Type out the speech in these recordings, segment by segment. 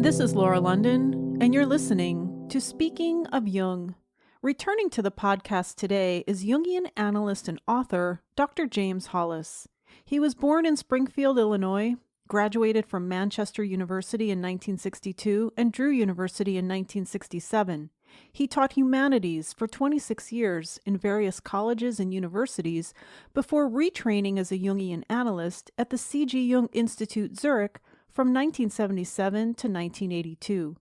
This is Laura London, and you're listening to Speaking of Jung. Returning to the podcast today is Jungian analyst and author Dr. James Hollis. He was born in Springfield, Illinois, graduated from Manchester University in 1962 and Drew University in 1967. He taught humanities for 26 years in various colleges and universities before retraining as a Jungian analyst at the C.G. Jung Institute, Zürich, from 1977 to 1982.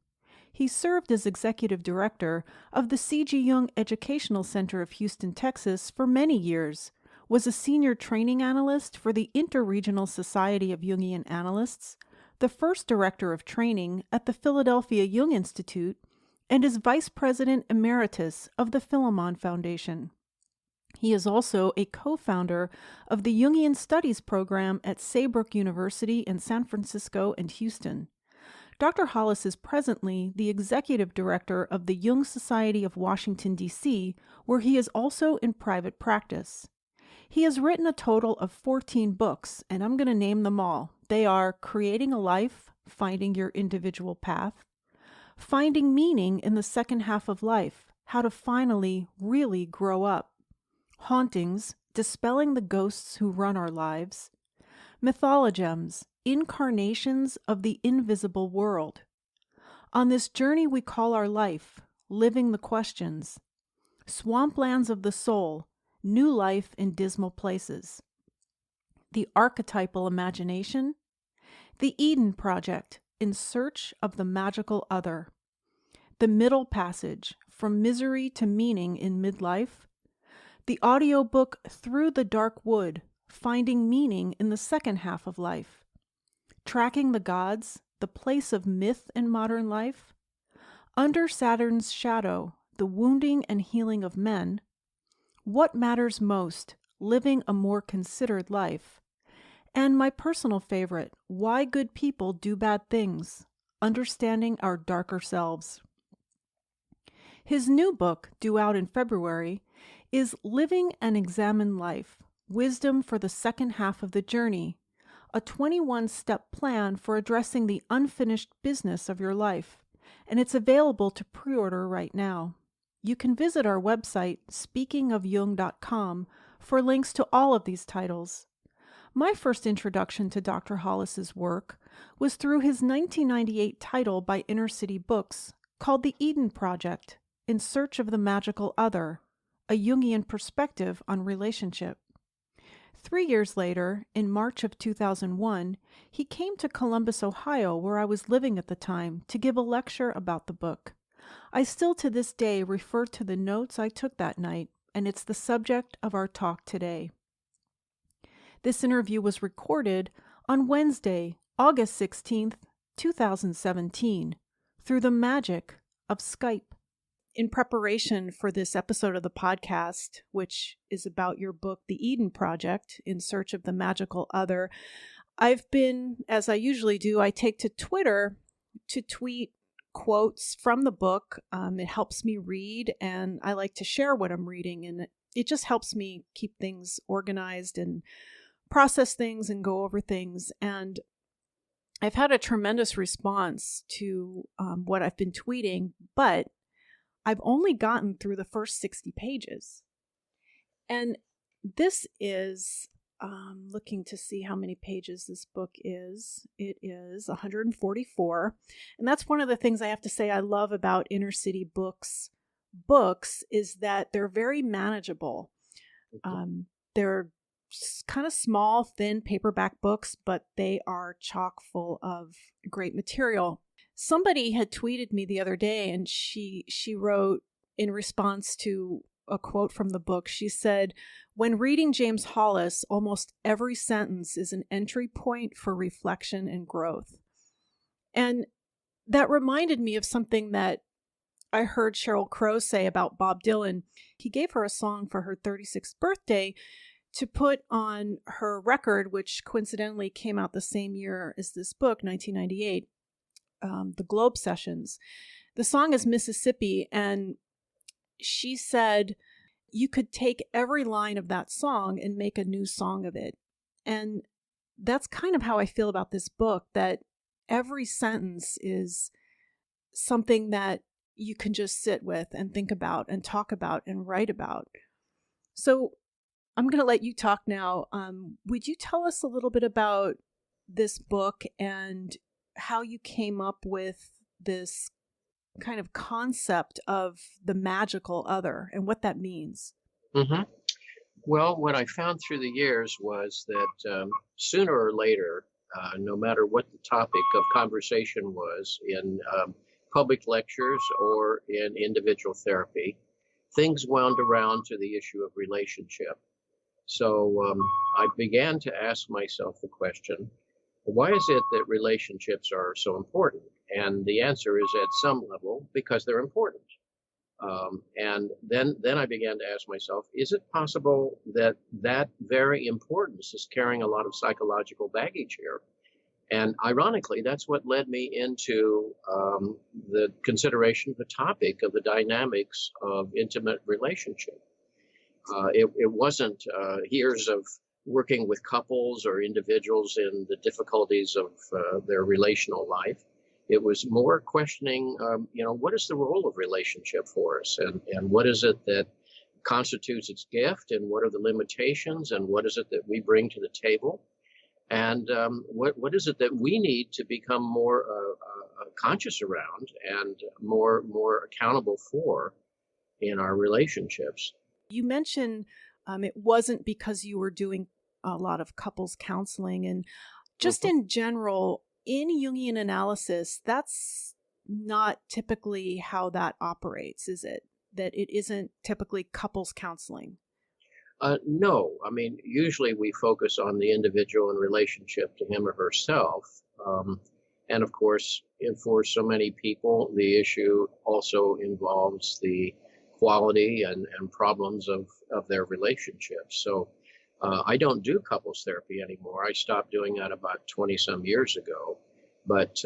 He served as executive director of the C.G. Jung Educational Center of Houston, Texas for many years, was a senior training analyst for the Interregional Society of Jungian Analysts, the first director of training at the Philadelphia Jung Institute, and is vice president emeritus of the Philemon Foundation. He is also a co-founder of the Jungian Studies program at Saybrook University in San Francisco and Houston. Dr. Hollis is presently the executive director of the Jung Society of Washington, D.C., where he is also in private practice. He has written a total of 14 books, and I'm going to name them all. They are Creating a Life, Finding Your Individual Path, Finding Meaning in the Second Half of Life, How to Finally Really Grow Up, Hauntings, Dispelling the Ghosts Who Run Our Lives, Mythologems, Incarnations of the Invisible World, On This Journey We Call Our Life, Living the Questions, Swamplands of the Soul, New Life in Dismal Places, The Archetypal Imagination, The Eden Project, In Search of the Magical Other, The Middle Passage, From Misery to Meaning in Midlife, the audiobook Through the Dark Wood, Finding Meaning in the Second Half of Life, Tracking the Gods, The Place of Myth in Modern Life, Under Saturn's Shadow, The Wounding and Healing of Men, What Matters Most, Living a More Considered Life, and my personal favorite, Why Good People Do Bad Things, Understanding Our Darker Selves. His new book, due out in February, is Living an Examined Life, Wisdom for the Second Half of the Journey, a 21-step plan for addressing the unfinished business of your life, and it's available to pre-order right now. You can visit our website, speakingofjung.com, for links to all of these titles. My first introduction to Dr. Hollis's work was through his 1998 title by Inner City Books called The Eden Project, In Search of the Magical Other, a Jungian perspective on relationship. 3 years later, in March of 2001, he came to Columbus, Ohio, where I was living at the time, to give a lecture about the book. I still to this day refer to the notes I took that night, and it's the subject of our talk today. This interview was recorded on Wednesday, August 16th, 2017, through the magic of Skype. In preparation for this episode of the podcast, which is about your book, The Eden Project, In Search of the Magical Other, I've been, as I usually do, I take to Twitter to tweet quotes from the book. It helps me read, and I like to share what I'm reading, and it just helps me keep things organized and process things and go over things. And I've had a tremendous response to what I've been tweeting, but I've only gotten through the first 60 pages. And this is, looking to see how many pages this book is. It is 144. And that's one of the things I have to say I love about Inner City Books is that they're very manageable. They're kind of small, thin paperback books, but they are chock full of great material. Somebody had tweeted me the other day, and she wrote in response to a quote from the book. She said, "When reading James Hollis, almost every sentence is an entry point for reflection and growth." And that reminded me of something that I heard Sheryl Crow say about Bob Dylan. He gave her a song for her 36th birthday to put on her record, which coincidentally came out the same year as this book, 1998. The Globe Sessions. The song is Mississippi, and she said you could take every line of that song and make a new song of it. And that's kind of how I feel about this book, that every sentence is something that you can just sit with and think about and talk about and write about. So I'm going to let you talk now. Would you tell us a little bit about this book and how you came up with this kind of concept of the magical other and what that means? Mm-hmm. Well, what I found through the years was that sooner or later, no matter what the topic of conversation was in public lectures or in individual therapy, things wound around to the issue of relationship. So I began to ask myself the question, why is it that relationships are so important? And the answer is at some level, because they're important. And then I began to ask myself, is it possible that that very importance is carrying a lot of psychological baggage here? And ironically, that's what led me into the consideration of the topic of the dynamics of intimate relationship. It wasn't years of working with couples or individuals in the difficulties of their relational life. It was more questioning, what is the role of relationship for us, and what is it that constitutes its gift, and what are the limitations, and what is it that we bring to the table, and what is it that we need to become more conscious around and more accountable for in our relationships. You mentioned it wasn't because you were doing a lot of couples counseling, and just in general, in Jungian analysis, that's not typically how that operates, is it? That it isn't typically couples counseling? No, I mean, usually we focus on the individual in relationship to him or herself. And of course, for so many people, the issue also involves the quality and problems of their relationships. So I don't do couples therapy anymore. I stopped doing that about 20 some years ago, but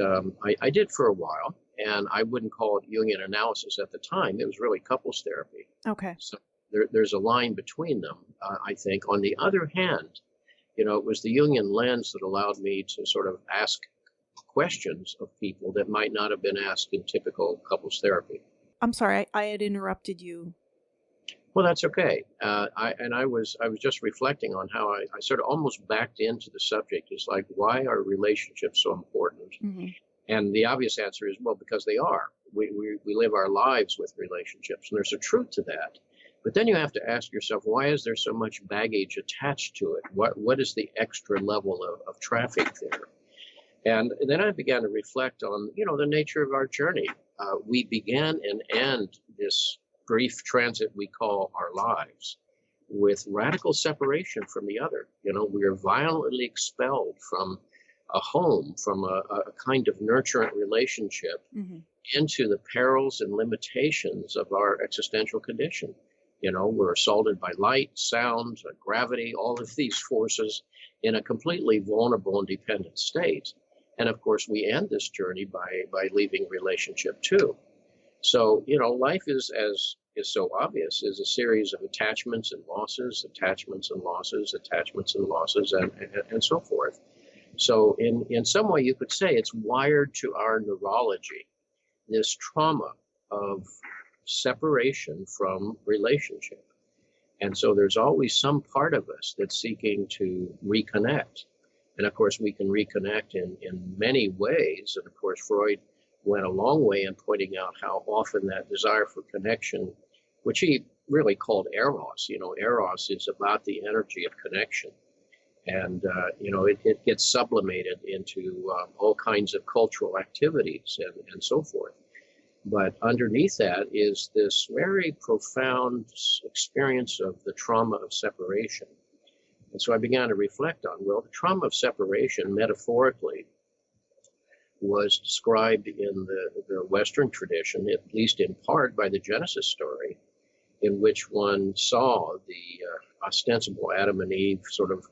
I did for a while, and I wouldn't call it Jungian analysis at the time. It was really couples therapy. Okay. So there's a line between them, I think. On the other hand, it was the Jungian lens that allowed me to sort of ask questions of people that might not have been asked in typical couples therapy. I'm sorry, I had interrupted you. Well, that's okay. I was just reflecting on how I sort of almost backed into the subject. It's like, why are relationships so important? Mm-hmm. And the obvious answer is, well, because they are. We live our lives with relationships, and there's a truth to that. But then you have to ask yourself, why is there so much baggage attached to it? What is the extra level of traffic there? And then I began to reflect on, the nature of our journey. We began and end this brief transit we call our lives with radical separation from the other. We are violently expelled from a home, from a kind of nurturant relationship, mm-hmm. into the perils and limitations of our existential condition. We're assaulted by light, sound, gravity, all of these forces in a completely vulnerable and dependent state. And of course, we end this journey by leaving relationship too. So, life is, as is so obvious, is a series of attachments and losses, attachments and losses, attachments and losses, and so forth. So in some way, you could say it's wired to our neurology, this trauma of separation from relationship. And so there's always some part of us that's seeking to reconnect. And of course, we can reconnect in many ways. And of course, Freud went a long way in pointing out how often that desire for connection, which he really called eros, eros is about the energy of connection. And, it gets sublimated into all kinds of cultural activities and so forth. But underneath that is this very profound experience of the trauma of separation. And so I began to reflect on, the trauma of separation, metaphorically, was described in the Western tradition, at least in part by the Genesis story, in which one saw the ostensible Adam and Eve sort of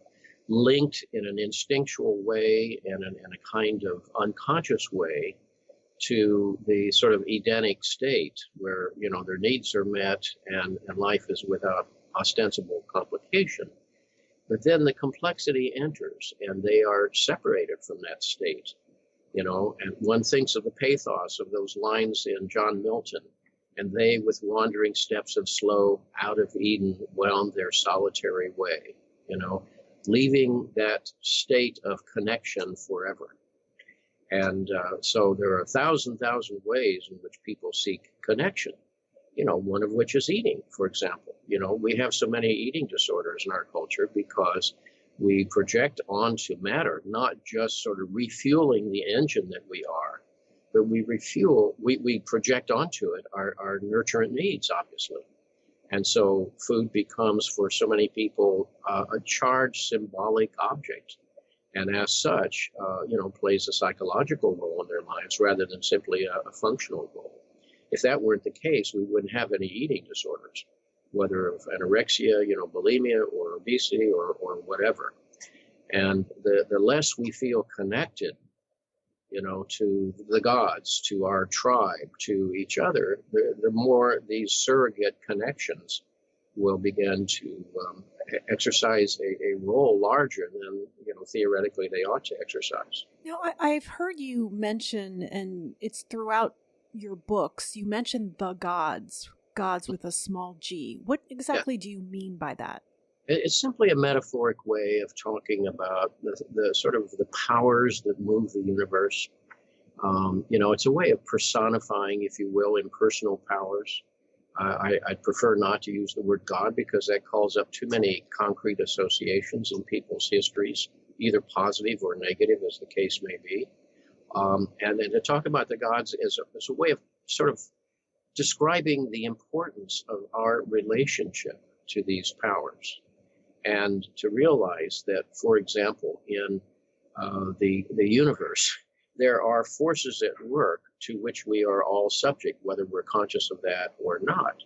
linked in an instinctual way and in a kind of unconscious way to the sort of Edenic state where, their needs are met and life is without ostensible complication. But then the complexity enters and they are separated from that state And one thinks of the pathos of those lines in John Milton, and they with wandering steps of slow out of Eden wound their solitary way, leaving that state of connection forever. And so there are a thousand ways in which people seek connection, one of which is eating, for example. We have so many eating disorders in our culture because we project onto matter, not just sort of refueling the engine that we are, but we project onto it our nurturant needs, obviously. And so food becomes, for so many people, a charged symbolic object. And as such, plays a psychological role in their lives rather than simply a functional role. If that weren't the case, we wouldn't have any eating disorders, whether of anorexia, bulimia, or obesity, or whatever. And the less we feel connected, to the gods, to our tribe, to each other, the more these surrogate connections will begin to exercise a role larger than, theoretically they ought to exercise. Now, I've heard you mention, and it's throughout your books, you mention the gods with a small g. What exactly do you mean by that? It's simply a metaphoric way of talking about the sort of the powers that move the universe. It's a way of personifying, if you will, impersonal powers. I'd prefer not to use the word God because that calls up too many concrete associations in people's histories, either positive or negative, as the case may be. And then to talk about the gods is a way of sort of describing the importance of our relationship to these powers. And to realize that, for example, in the universe, there are forces at work to which we are all subject, whether we're conscious of that or not.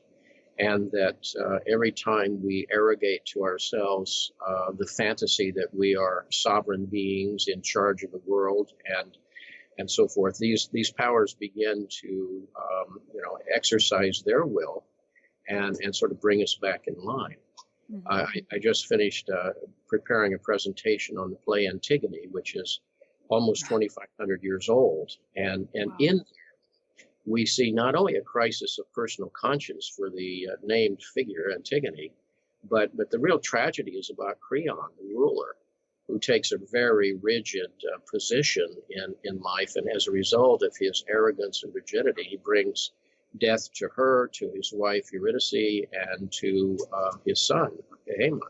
And that every time we arrogate to ourselves the fantasy that we are sovereign beings in charge of the world and so forth, these powers begin to exercise their will and sort of bring us back in line. Mm-hmm. I just finished preparing a presentation on the play Antigone, which is almost 2,500 years old. And wow. In there, we see not only a crisis of personal conscience for the named figure, Antigone, but the real tragedy is about Creon, the ruler, who takes a very rigid position in life. And as a result of his arrogance and rigidity, he brings death to her, to his wife Eurydice, and to his son, Haemon.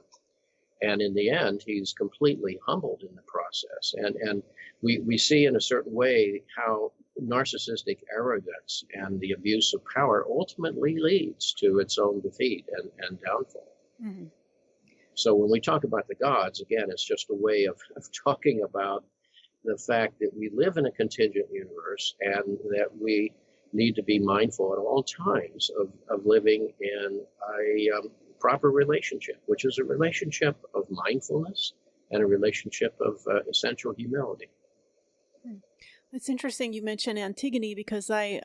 And in the end, he's completely humbled in the process. And we see in a certain way how narcissistic arrogance and the abuse of power ultimately leads to its own defeat and downfall. Mm-hmm. So when we talk about the gods, again, it's just a way of talking about the fact that we live in a contingent universe and that we need to be mindful at all times of living in a proper relationship, which is a relationship of mindfulness and a relationship of essential humility. It's interesting you mentioned Antigone because I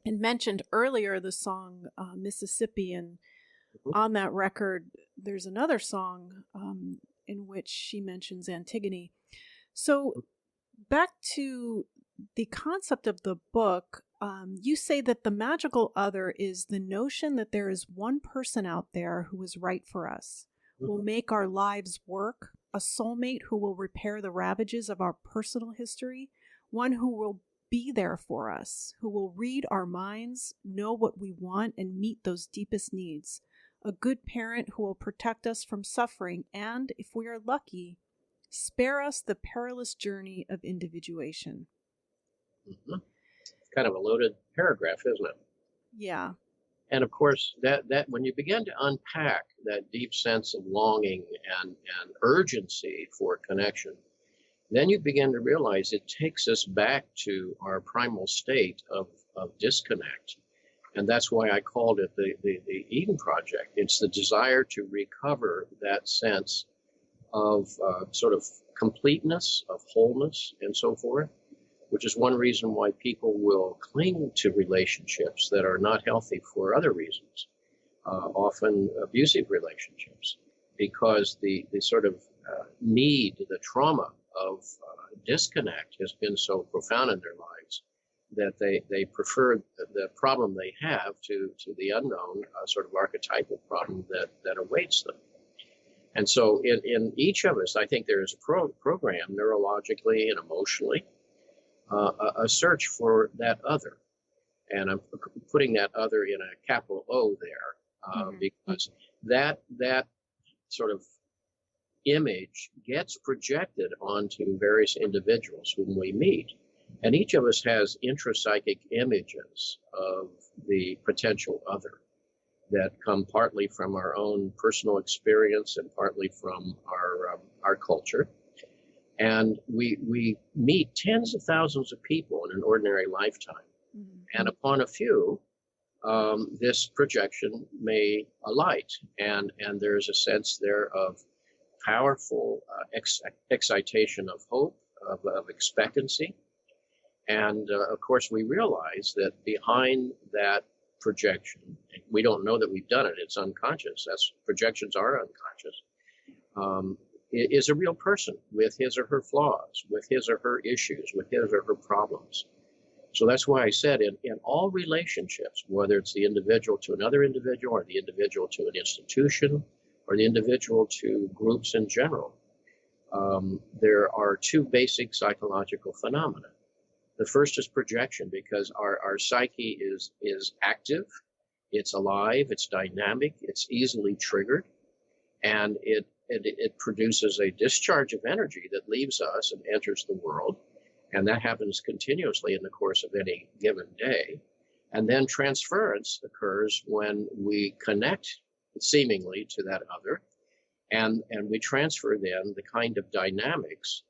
had mentioned earlier the song Mississippi, and on that record there's another song in which she mentions Antigone. So back to the concept of the book, you say that the magical other is the notion that there is one person out there who is right for us, will make our lives work, a soulmate who will repair the ravages of our personal history, one who will be there for us, who will read our minds, know what we want, and meet those deepest needs, a good parent who will protect us from suffering and, if we are lucky, spare us the perilous journey of individuation. Mm-hmm. Kind of a loaded paragraph, isn't it? Yeah. And of course, that when you begin to unpack that deep sense of longing and urgency for connection, then you begin to realize it takes us back to our primal state of disconnect. And that's why I called it the Eden Project. It's the desire to recover that sense of sort of completeness, of wholeness, and so forth, which is one reason why people will cling to relationships that are not healthy for other reasons, often abusive relationships, because the sort of need, the trauma of disconnect has been so profound in their lives that they prefer the problem they have to the unknown sort of archetypal problem that awaits them. And so in each of us, I think there is a program neurologically and emotionally, a search for that other. And I'm putting that other in a capital O there, because that sort of image gets projected onto various individuals whom we meet. And each of us has intrapsychic images of the potential other that come partly from our own personal experience and partly from our culture. And we meet tens of thousands of people in an ordinary lifetime. And upon a few, this projection may alight, and there's a sense there of powerful excitation of hope, of expectancy. And of course, we realize that behind that projection, we don't know that we've done it, it's unconscious. Projections are unconscious. Is a real person with his or her flaws, with his or her issues, with his or her problems. So that's why I said in all relationships, whether it's the individual to another individual or the individual to an institution or the individual to groups in general, there are two basic psychological phenomena. The first is projection, because our psyche is active, it's alive, it's dynamic, it's easily triggered, and it produces a discharge of energy that leaves us and enters the world. And that happens continuously in the course of any given day. And then transference occurs when we connect seemingly to that other, and we transfer then the kind of dynamics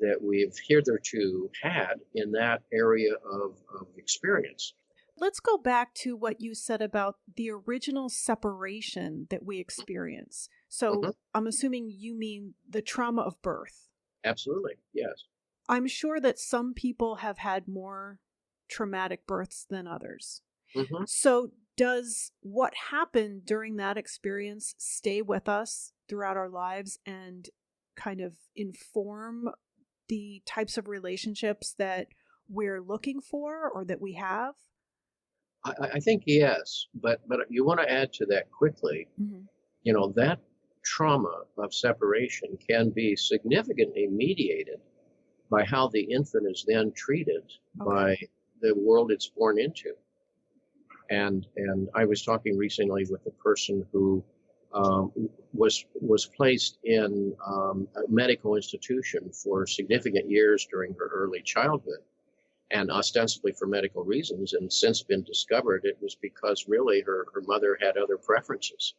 that we've hitherto had in that area of experience. Let's go back to what you said about the original separation that we experience. So I'm assuming you mean the trauma of birth. Absolutely, yes. I'm sure that some people have had more traumatic births than others. So does what happened during that experience stay with us throughout our lives and kind of inform the types of relationships that we're looking for or that we have? I think yes, but you want to add to that quickly. You know, that trauma of separation can be significantly mediated by how the infant is then treated by the world it's born into. And I was talking recently with a person who was placed in a medical institution for significant years during her early childhood, and ostensibly for medical reasons, and since been discovered it was because really her mother had other preferences.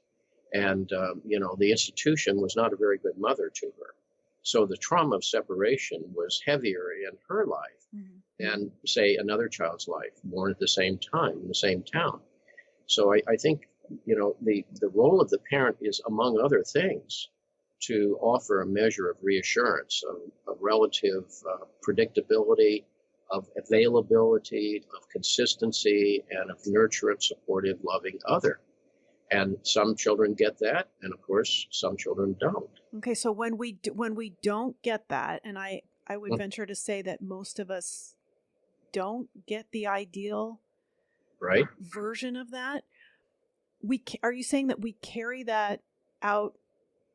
And, the institution was not a very good mother to her. So the trauma of separation was heavier in her life than, say, another child's life, born at the same time, in the same town. So I think, the role of the parent is, among other things, to offer a measure of reassurance, of relative predictability, of availability, of consistency, and of nurturant, supportive, loving other. And some children get that, and of course, some children don't. Okay, so when we don't get that, and I would venture to say that most of us don't get the ideal version of that. Are you saying that we carry that out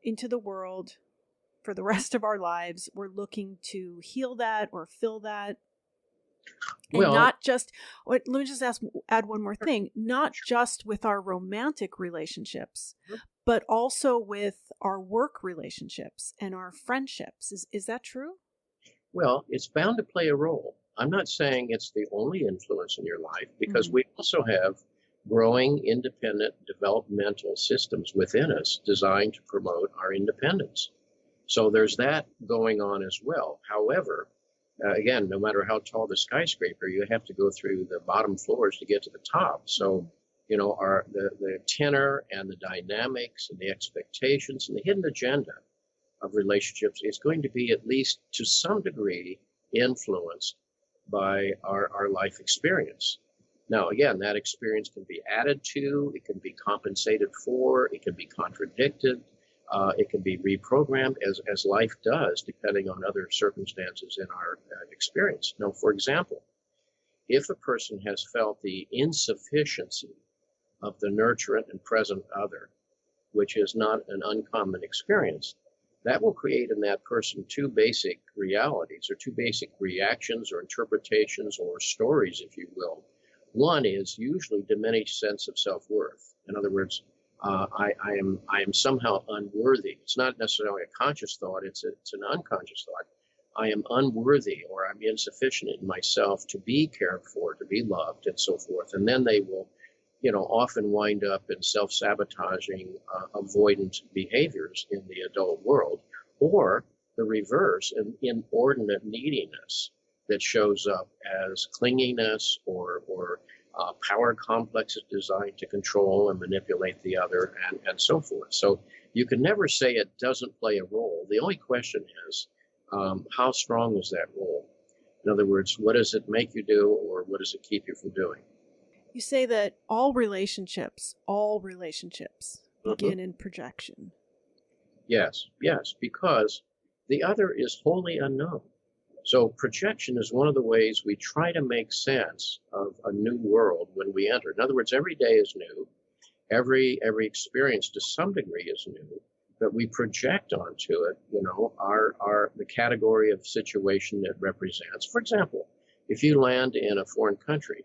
into the world for the rest of our lives? We're looking to heal that or fill that? And not just, let me just add one more thing, not just with our romantic relationships, but also with our work relationships and our friendships. Is that true? Well, it's bound to play a role. I'm not saying it's the only influence in your life, because we also have growing independent developmental systems within us designed to promote our independence. So there's that going on as well. However, again, no matter how tall the skyscraper, you have to go through the bottom floors to get to the top. So, the tenor and the dynamics and the expectations and the hidden agenda of relationships is going to be, at least to some degree, influenced by our life experience. Now, again, that experience can be added to, it can be compensated for, it can be contradicted. It can be reprogrammed as life does, depending on other circumstances in our experience. Now, for example, if a person has felt the insufficiency of the nurturant and present other, which is not an uncommon experience, that will create in that person two basic realities, or two basic reactions or interpretations or stories, if you will. One is usually diminished sense of self-worth. In other words, I am somehow unworthy. It's not necessarily a conscious thought, it's an unconscious thought. I am unworthy, or I'm insufficient in myself to be cared for, to be loved, and so forth. And then they will, often wind up in self-sabotaging, avoidant behaviors in the adult world, or the reverse, an inordinate neediness that shows up as clinginess or power complexes designed to control and manipulate the other, and so forth. So you can never say it doesn't play a role. The only question is, how strong is that role? In other words, what does it make you do, or what does it keep you from doing? You say that all relationships begin in projection. Yes, because the other is wholly unknown. So projection is one of the ways we try to make sense of a new world when we enter. In other words, every day is new. Every experience to some degree is new, but we project onto it, the category of situation it represents. For example, if you land in a foreign country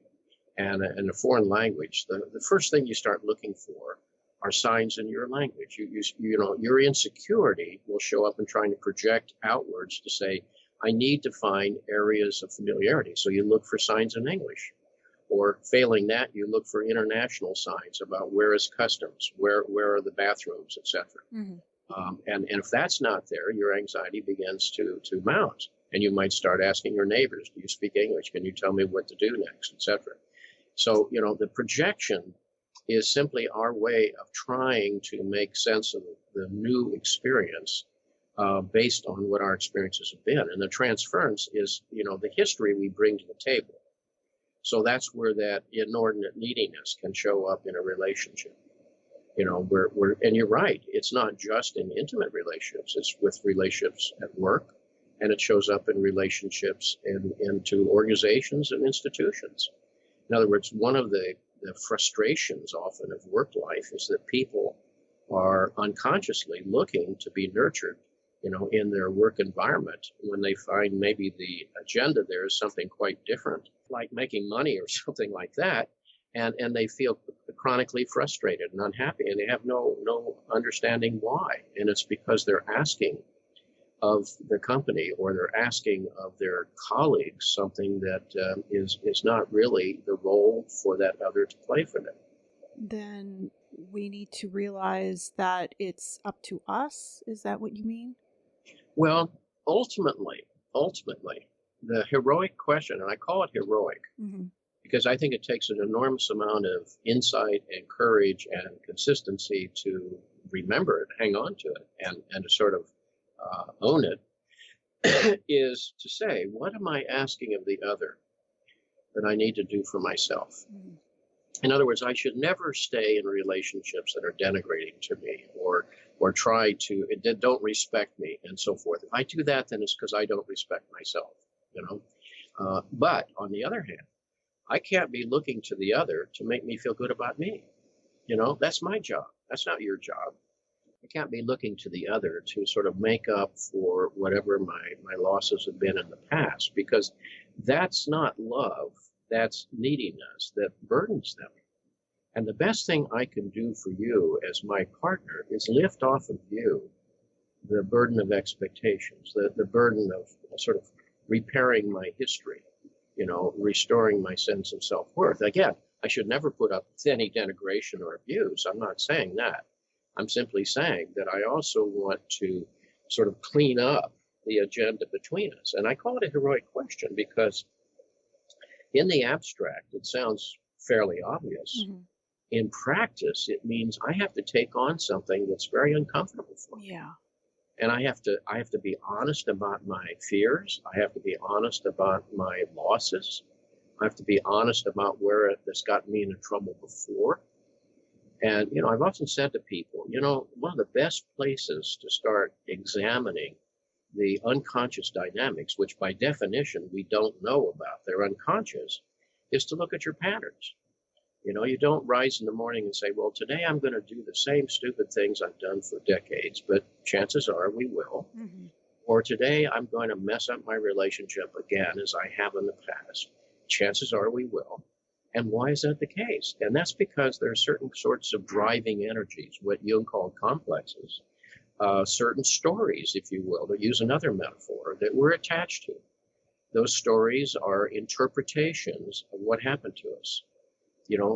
and in a foreign language, the first thing you start looking for are signs in your language. Your insecurity will show up in trying to project outwards to say, I need to find areas of familiarity. So you look for signs in English, or failing that, you look for international signs about where is customs, where are the bathrooms, etc. And if that's not there, your anxiety begins to mount, and you might start asking your neighbors, do you speak English? Can you tell me what to do next, etc. So, the projection is simply our way of trying to make sense of the new experience based on what our experiences have been. And the transference is, the history we bring to the table. So that's where that inordinate neediness can show up in a relationship. And you're right, it's not just in intimate relationships, it's with relationships at work, and it shows up in relationships into organizations and institutions. In other words, one of the frustrations often of work life is that people are unconsciously looking to be nurtured, in their work environment, when they find maybe the agenda there is something quite different, like making money or something like that, and they feel chronically frustrated and unhappy, and they have no understanding why. And it's because they're asking of the company, or they're asking of their colleagues something that is not really the role for that other to play for them. Then we need to realize that it's up to us. Is that what you mean? Well, ultimately, the heroic question, and I call it heroic, because I think it takes an enormous amount of insight and courage and consistency to remember it, hang on to it, and to sort of own it, is to say, what am I asking of the other that I need to do for myself? In other words, I should never stay in relationships that are denigrating to me, or try to, don't respect me, and so forth. If I do that, then it's because I don't respect myself, But on the other hand, I can't be looking to the other to make me feel good about me. That's my job. That's not your job. I can't be looking to the other to sort of make up for whatever my losses have been in the past, because that's not love. That's neediness that burdens them. And the best thing I can do for you as my partner is lift off of you the burden of expectations, the burden of sort of repairing my history, restoring my sense of self-worth. Again, I should never put up with any denigration or abuse. I'm not saying that. I'm simply saying that I also want to sort of clean up the agenda between us. And I call it a heroic question because in the abstract, it sounds fairly obvious. In practice, it means I have to take on something that's very uncomfortable for me. Yeah. And I have to be honest about my fears. I have to be honest about my losses. I have to be honest about where this got me into trouble before. And, I've often said to people, one of the best places to start examining the unconscious dynamics, which by definition we don't know about, they're unconscious, is to look at your patterns. You don't rise in the morning and say, well, today I'm going to do the same stupid things I've done for decades, but chances are we will. Mm-hmm. Or today I'm going to mess up my relationship again as I have in the past. Chances are we will. And why is that the case? And that's because there are certain sorts of driving energies, what Jung called complexes, certain stories, if you will, to use another metaphor, that we're attached to. Those stories are interpretations of what happened to us.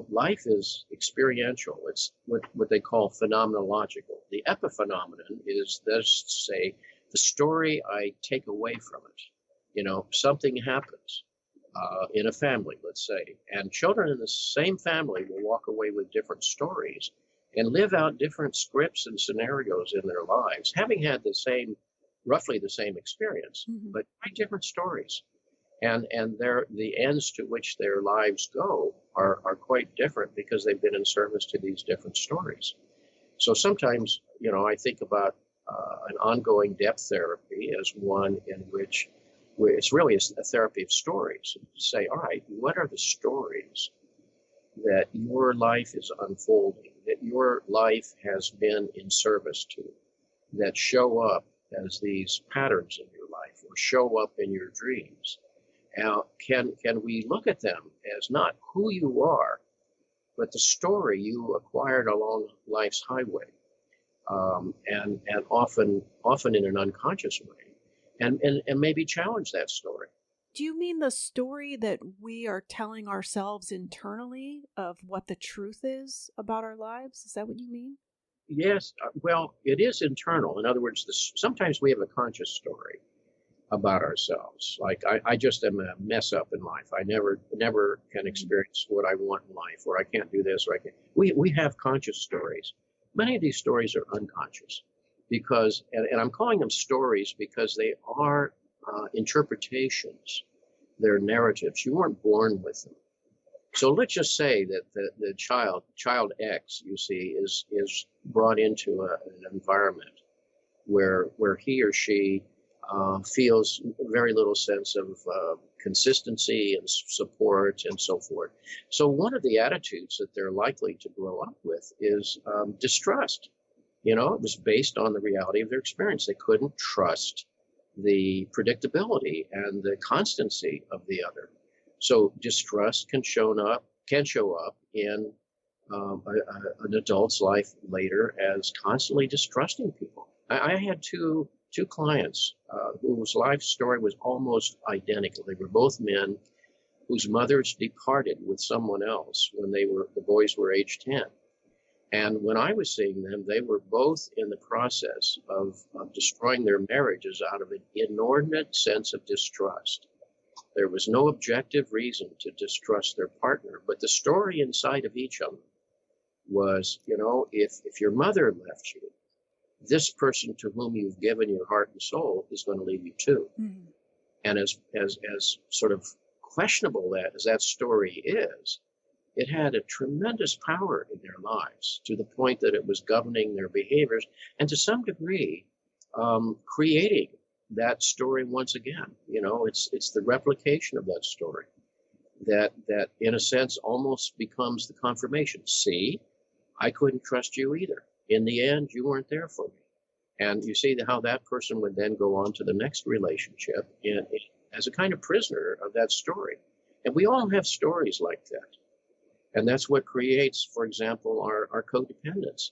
Life is experiential. It's what they call phenomenological. The epiphenomenon is, let's say, the story I take away from it. Something happens in a family, let's say, and children in the same family will walk away with different stories and live out different scripts and scenarios in their lives, having had roughly the same experience, mm-hmm. but quite different stories. And the ends to which their lives go are quite different because they've been in service to these different stories. So sometimes, I think about an ongoing depth therapy as one in which it's really a therapy of stories. Say, all right, what are the stories that your life is unfolding, that your life has been in service to, that show up as these patterns in your life or show up in your dreams? Now, can we look at them as not who you are, but the story you acquired along life's highway, and often in an unconscious way, and maybe challenge that story? Do you mean the story that we are telling ourselves internally of what the truth is about our lives? Is that what you mean? Yes. Well, it is internal. In other words, sometimes we have a conscious story about ourselves. Like, I just am a mess up in life. I never can experience what I want in life, or I can't do this, or I can't. We have conscious stories. Many of these stories are unconscious because, and I'm calling them stories because they are interpretations. They're narratives. You weren't born with them. So let's just say that the child X, you see, is brought into an environment where he or she feels very little sense of consistency and support and so forth. So one of the attitudes that they're likely to grow up with is distrust. It was based on the reality of their experience. They couldn't trust the predictability and the constancy of the other. So distrust can show up in an adult's life later as constantly distrusting people. I had two clients whose life story was almost identical. They were both men whose mothers departed with someone else when the boys were age 10. And when I was seeing them, they were both in the process of destroying their marriages out of an inordinate sense of distrust. There was no objective reason to distrust their partner, but the story inside of each of them was, if your mother left you, this person to whom you've given your heart and soul is going to leave you too. Mm-hmm. And as sort of questionable as that story is, it had a tremendous power in their lives to the point that it was governing their behaviors and to some degree creating that story once again. It's the replication of that story that in a sense almost becomes the confirmation. See, I couldn't trust you either. In the end, you weren't there for me. And you see how that person would then go on to the next relationship as a kind of prisoner of that story. And we all have stories like that. And that's what creates, for example, our codependence.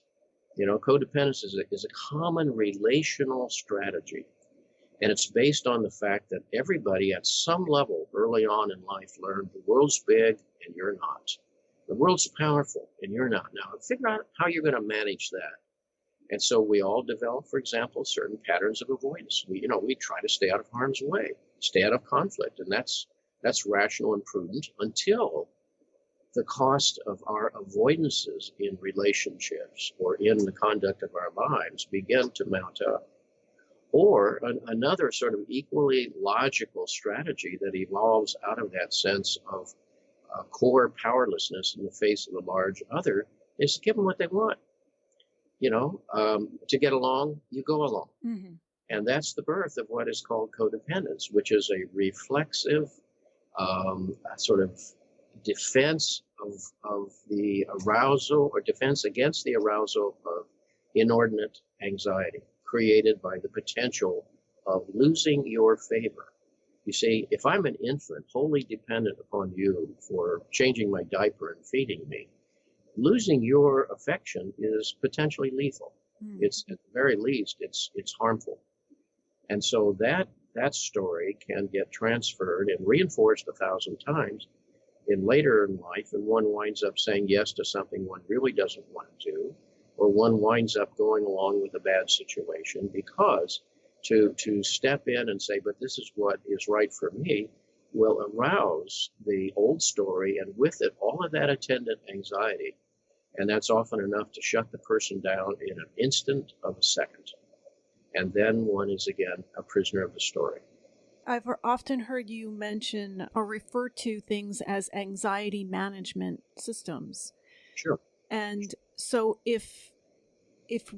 Codependence is a common relational strategy. And it's based on the fact that everybody at some level early on in life learned the world's big and you're not. The world's powerful and you're not. Now, figure out how you're going to manage that. And so we all develop, for example, certain patterns of avoidance. We try to stay out of harm's way, stay out of conflict. And that's rational and prudent until the cost of our avoidances in relationships or in the conduct of our lives begin to mount up. Or another sort of equally logical strategy that evolves out of that sense of core powerlessness in the face of a large other Is give them what they want. To get along, you go along. Mm-hmm. And that's the birth of what is called codependence, which is a reflexive sort of defense of the arousal, or defense against the arousal of inordinate anxiety created by the potential of losing your favor. You see, if I'm an infant wholly dependent upon you for changing my diaper and feeding me, losing your affection is potentially lethal. It's, at the very least, it's harmful. And so that story can get transferred and reinforced 1,000 times in later in life, and one winds up saying yes to something one really doesn't want to do, or one winds up going along with a bad situation because to step in and say, but this is what is right for me, will arouse the old story, and with it all of that attendant anxiety. And that's often enough to shut the person down in an instant of a second. And then one is again a prisoner of the story. I've often heard you mention or refer to things as anxiety management systems. Sure. And so if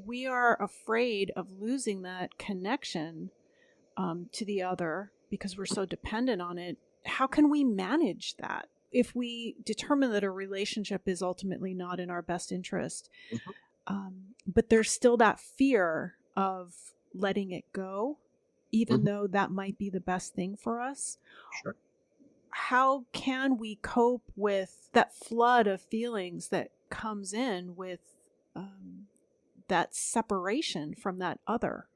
we are afraid of losing that connection to the other because we're so dependent on it, how can we manage that? If we determine that a relationship is ultimately not in our best interest, but there's still that fear of letting it go, even though that might be the best thing for us. Sure. How can we cope with that flood of feelings that comes in with that separation from that other?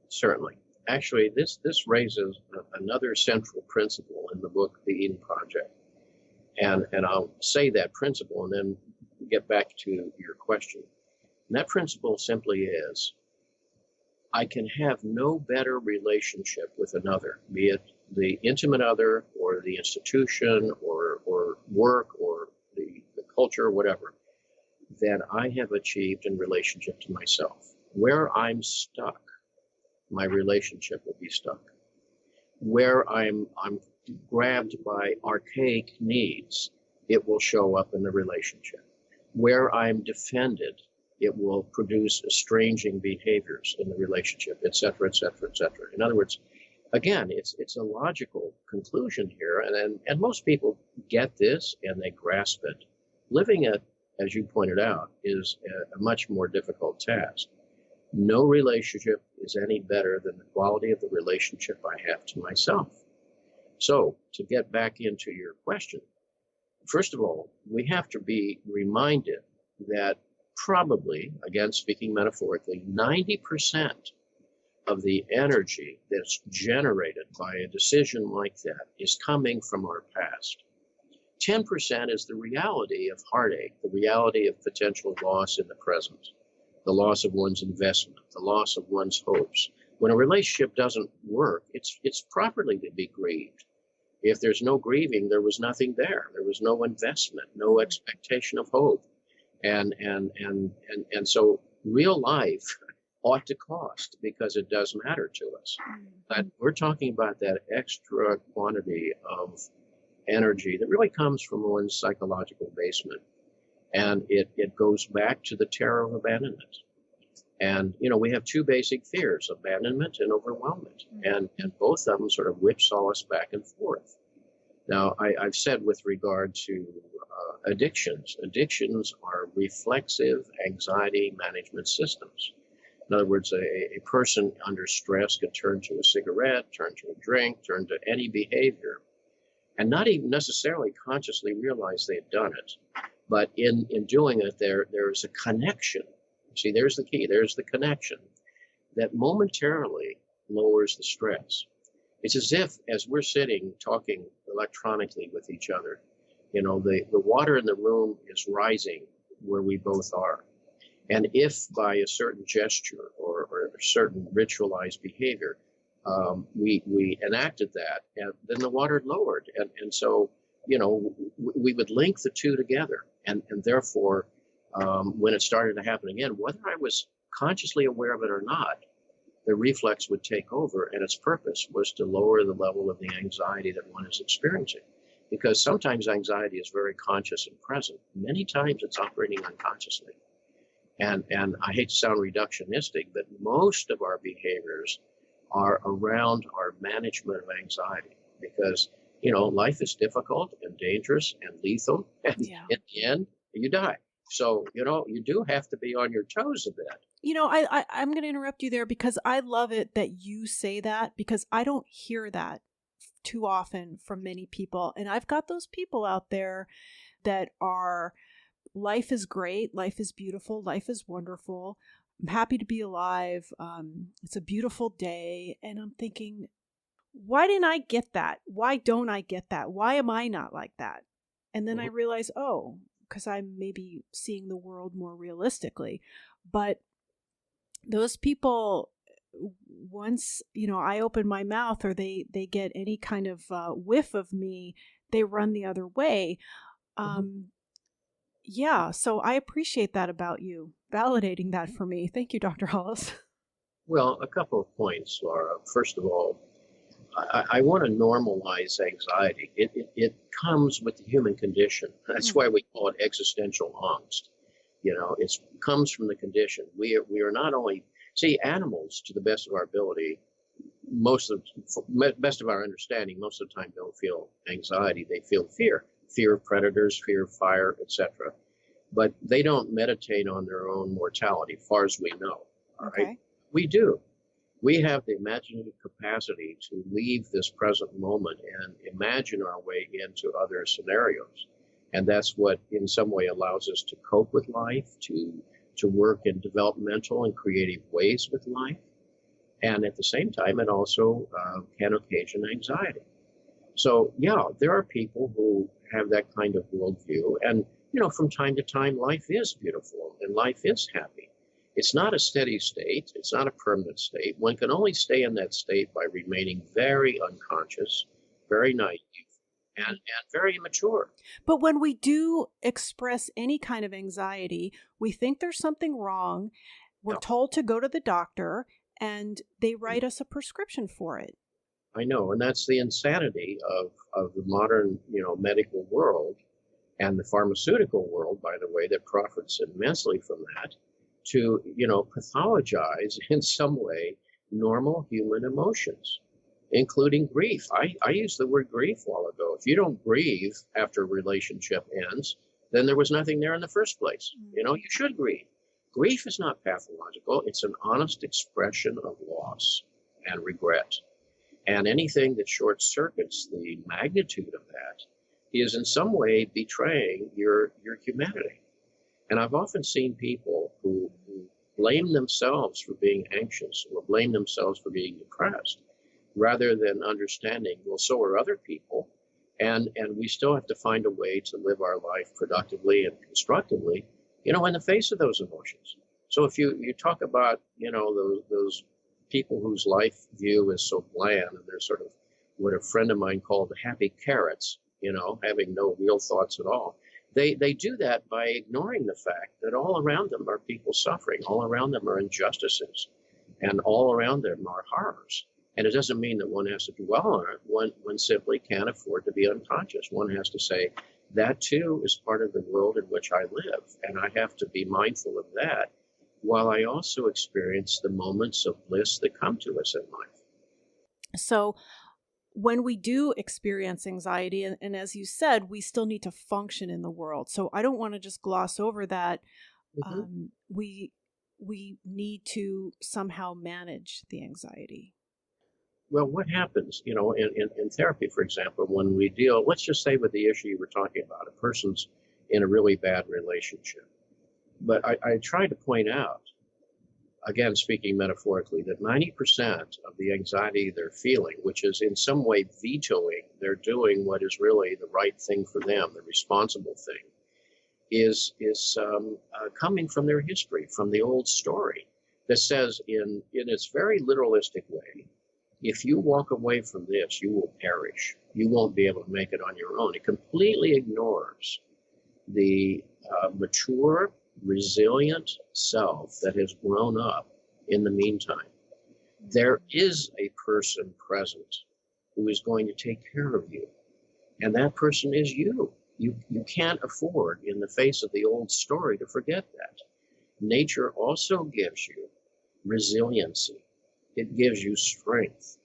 Certainly. Actually, this raises another central principle in the book, The Eden Project. And I'll say that principle and then get back to your question. And that principle simply is, I can have no better relationship with another, be it the intimate other or the institution or work or the culture or whatever, than I have achieved in relationship to myself. Where I'm stuck, my relationship will be stuck. Where I'm grabbed by archaic needs, it will show up in the relationship. Where I'm defended, it will produce estranging behaviors in the relationship, et cetera, et cetera, et cetera. In other words, again, it's a logical conclusion here, and most people get this and they grasp it. Living it, as you pointed out, is a much more difficult task. No relationship is any better than the quality of the relationship I have to myself. So, to get back into your question, first of all, we have to be reminded that probably, again speaking metaphorically, 90% of the energy that's generated by a decision like that is coming from our past. 10% is the reality of heartache, the reality of potential loss in the present, the loss of one's investment, the loss of one's hopes. When a relationship doesn't work, it's properly to be grieved. If there's no grieving, there was nothing there. There was no investment, no expectation of hope. And so real life ought to cost, because it does matter to us. But we're talking about that extra quantity of energy that really comes from one's psychological basement. And it goes back to the terror of abandonment. And, we have two basic fears, abandonment and overwhelmment. And both of them sort of whipsaw us back and forth. Now, I've said with regard to addictions are reflexive anxiety management systems. In other words, a person under stress can turn to a cigarette, turn to a drink, turn to any behavior, and not even necessarily consciously realize they've done it. But in doing it, there's a connection. See, there's the key. There's the connection that momentarily lowers the stress. It's as if, as we're sitting talking electronically with each other, the water in the room is rising where we both are. And if by a certain gesture or a certain ritualized behavior, we enacted that, and then the water lowered. And so, we would link the two together. And therefore, when it started to happen again, whether I was consciously aware of it or not, the reflex would take over, and its purpose was to lower the level of the anxiety that one is experiencing. because sometimes anxiety is very conscious and present. Many times it's operating unconsciously. And I hate to sound reductionistic, but most of our behaviors are around our management of anxiety because, life is difficult and dangerous and lethal. And in the end, you die. So, you do have to be on your toes a bit. I'm going to interrupt you there because I love it that you say that because I don't hear that too often from many people. And I've got those people out there that are, life is great, life is beautiful, life is wonderful. I'm happy to be alive. It's a beautiful day. And I'm thinking, why didn't I get that? Why don't I get that? Why am I not like that? And then I realize, because I'm maybe seeing the world more realistically. But those people, once, I open my mouth or they get any kind of whiff of me, they run the other way. Yeah, so I appreciate that about you, validating that for me. Thank you, Dr. Hollis. Well, a couple of points, Laura. First of all, I want to normalize anxiety. It comes with the human condition. That's why we call it existential angst. It comes from the condition. We are not only, animals, to the best of our ability, best of our understanding, most of the time don't feel anxiety. They feel fear of predators, fear of fire, etc. But they don't meditate on their own mortality, far as we know. All right? We do. We have the imaginative capacity to leave this present moment and imagine our way into other scenarios. And that's what in some way allows us to cope with life, to work in developmental and creative ways with life. And at the same time, it also can occasion anxiety. So, there are people who have that kind of worldview. And, from time to time, life is beautiful and life is happy. It's not a steady state. It's not a permanent state. One can only stay in that state by remaining very unconscious, very naive, and very immature. But when we do express any kind of anxiety, we think there's something wrong. We're told to go to the doctor, and they write us a prescription for it. I know, and that's the insanity of the modern, medical world and the pharmaceutical world, by the way, that profits immensely from that, to, pathologize in some way normal human emotions, including grief. I used the word grief a while ago. If you don't grieve after a relationship ends, then there was nothing there in the first place. You should grieve. Grief is not pathological. It's an honest expression of loss and regret. And anything that short circuits the magnitude of that is in some way betraying your humanity. And I've often seen people who blame themselves for being anxious or blame themselves for being depressed, rather than understanding, well, so are other people. And we still have to find a way to live our life productively and constructively, in the face of those emotions. So if you talk about, those people whose life view is so bland, and they're sort of what a friend of mine called happy carrots, having no real thoughts at all. They do that by ignoring the fact that all around them are people suffering, all around them are injustices, and all around them are horrors. And it doesn't mean that one has to dwell on it. One simply can't afford to be unconscious. One has to say, that too is part of the world in which I live, and I have to be mindful of that, while I also experience the moments of bliss that come to us in life. So when we do experience anxiety, and as you said, we still need to function in the world. So I don't want to just gloss over that. We need to somehow manage the anxiety. Well, what happens, in therapy, for example, when we deal, let's just say with the issue you were talking about, a person's in a really bad relationship. But I tried to point out, again, speaking metaphorically, that 90% of the anxiety they're feeling, which is in some way vetoing, they're doing what is really the right thing for them, the responsible thing, is coming from their history, from the old story that says in its very literalistic way, if you walk away from this, you will perish. You won't be able to make it on your own. It completely ignores the mature, resilient self that has grown up in the meantime. There is a person present who is going to take care of you. And that person is you. You can't afford, in the face of the old story, to forget that. Nature also gives you resiliency. It gives you strength.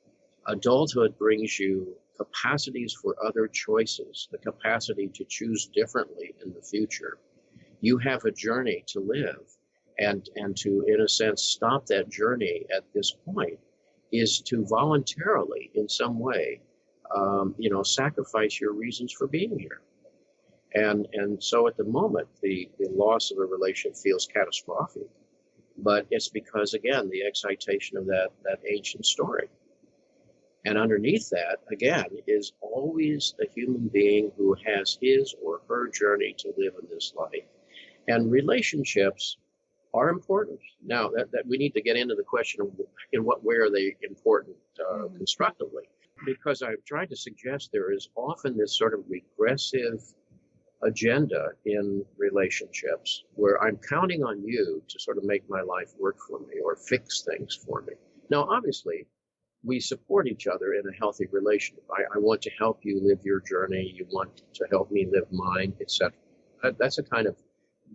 Adulthood brings you capacities for other choices, the capacity to choose differently in the future. You have a journey to live, and to, in a sense, stop that journey at this point is to voluntarily, in some way, sacrifice your reasons for being here. And so at the moment, the loss of a relationship feels catastrophic, but it's because, again, the excitation of that ancient story. And underneath that, again, is always a human being who has his or her journey to live in this life. And relationships are important. Now, that we need to get into the question of in what way are they important constructively, because I've tried to suggest there is often this sort of regressive agenda in relationships where I'm counting on you to sort of make my life work for me or fix things for me. Now, obviously, we support each other in a healthy relationship. I want to help you live your journey. You want to help me live mine, etc. That's a kind of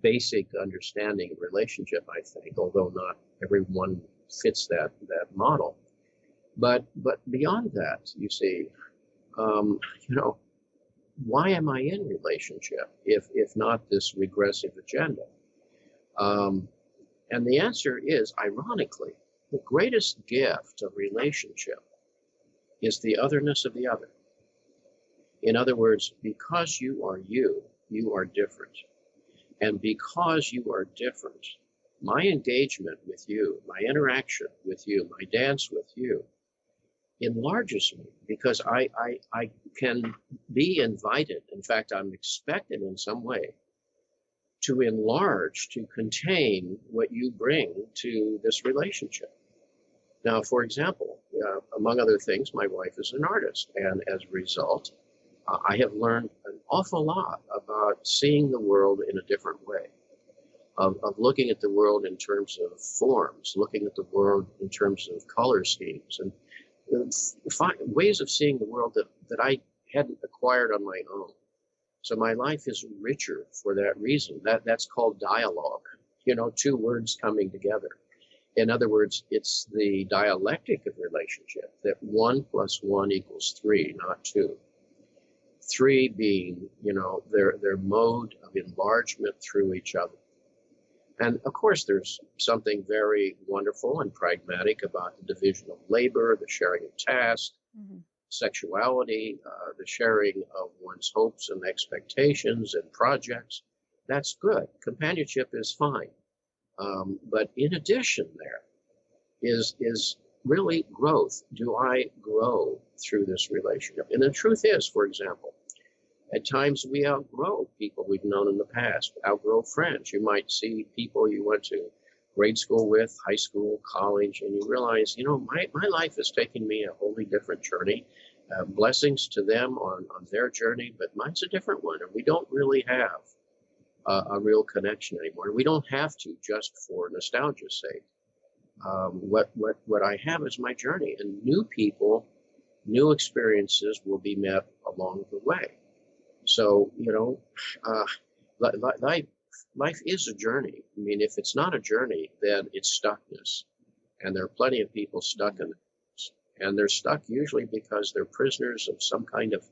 basic understanding of relationship, I think, although not everyone fits that model. But beyond that, you see, why am I in relationship if not this regressive agenda? And the answer is, ironically, the greatest gift of relationship is the otherness of the other. In other words, because you are different. And because you are different, my engagement with you, my interaction with you, my dance with you, enlarges me, because I can be invited. In fact, I'm expected in some way to enlarge, to contain what you bring to this relationship. Now, for example, among other things, my wife is an artist, and as a result, I have learned an awful lot about seeing the world in a different way, of looking at the world in terms of forms, looking at the world in terms of color schemes, and ways of seeing the world that I hadn't acquired on my own. So my life is richer for that reason. That's called dialogue, two words coming together. In other words, it's the dialectic of relationship that 1 + 1 = 3, not 2. 3 being, their mode of enlargement through each other. And of course, there's something very wonderful and pragmatic about the division of labor, the sharing of tasks, sexuality, the sharing of one's hopes and expectations and projects. That's good. Companionship is fine. But in addition, there is really growth. Do I grow through this relationship? And the truth is, for example, at times we outgrow people we've known in the past, outgrow friends. You might see people you went to grade school with, high school, college, and you realize, my life is taking me a wholly different journey. Blessings to them on their journey, but mine's a different one, and we don't really have a real connection anymore. We don't have to just for nostalgia's sake. What I have is my journey, and new people, new experiences will be met along the way. So, life is a journey. I mean, if it's not a journey, then it's stuckness. And there are plenty of people stuck in it. And they're stuck usually because they're prisoners of some kind of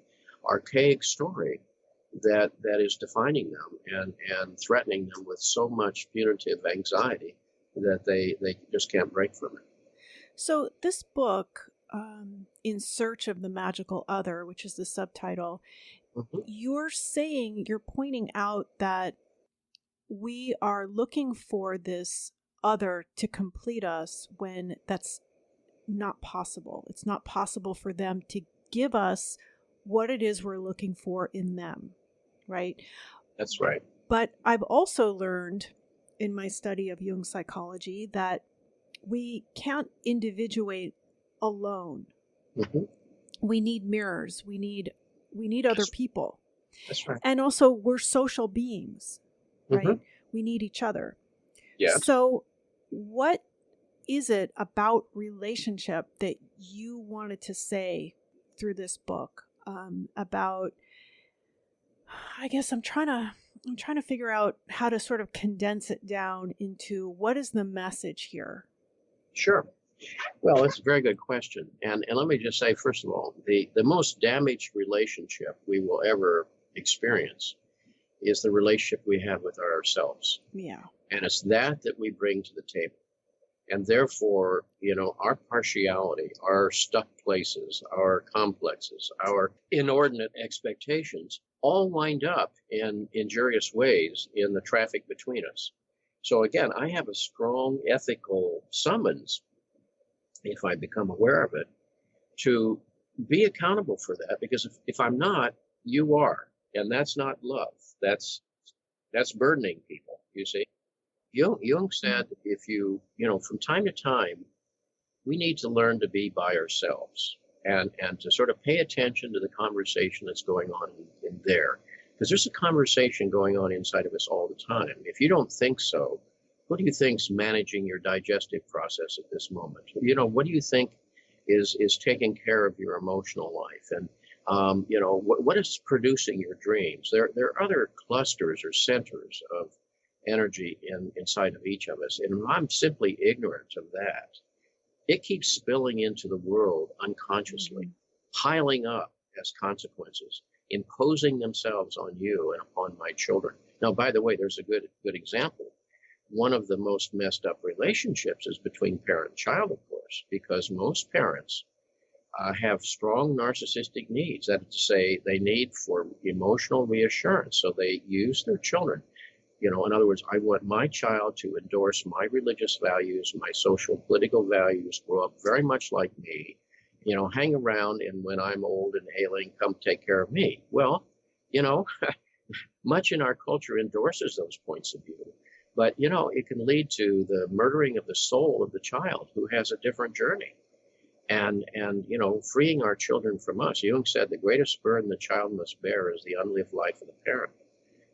archaic story that is defining them and threatening them with so much punitive anxiety that they just can't break from it. So this book, In Search of the Magical Other, which is the subtitle, you're pointing out that we are looking for this other to complete us when that's not possible. It's not possible for them to give us what it is we're looking for in them, right? That's right. But I've also learned in my study of Jung psychology that we can't individuate alone. We need mirrors. We need other people. That's right. And also we're social beings, right? We need each other. Yes. So what is it about relationship that you wanted to say through this book about I guess I'm trying to figure out how to sort of condense it down into what is the message here? Sure. Well, it's a very good question. And let me just say, first of all, the most damaged relationship we will ever experience is the relationship we have with ourselves. Yeah. And it's that we bring to the table. And therefore, our partiality, our stuck places, our complexes, our inordinate expectations all wind up in injurious ways in the traffic between us. So again, I have a strong ethical summons, if I become aware of it, to be accountable for that, because if I'm not, you are. And that's not love. That's burdening people, you see. Jung said, from time to time, we need to learn to be by ourselves and to sort of pay attention to the conversation that's going on in there. Because there's a conversation going on inside of us all the time. If you don't think so, what do you think's managing your digestive process at this moment? What do you think is taking care of your emotional life? And, what is producing your dreams? There are other clusters or centers of energy inside of each of us. And I'm simply ignorant of that. It keeps spilling into the world unconsciously, piling up as consequences, imposing themselves on you and upon my children. Now, by the way, there's a good example. One of the most messed up relationships is between parent and child, of course, because most parents have strong narcissistic needs. That is to say, they need for emotional reassurance. So they use their children. In other words, I want my child to endorse my religious values, my social, political values, grow up very much like me, hang around, and when I'm old and ailing, come take care of me. Well, much in our culture endorses those points of view. But, it can lead to the murdering of the soul of the child who has a different journey. And freeing our children from us. Jung said the greatest burden the child must bear is the unlived life of the parent.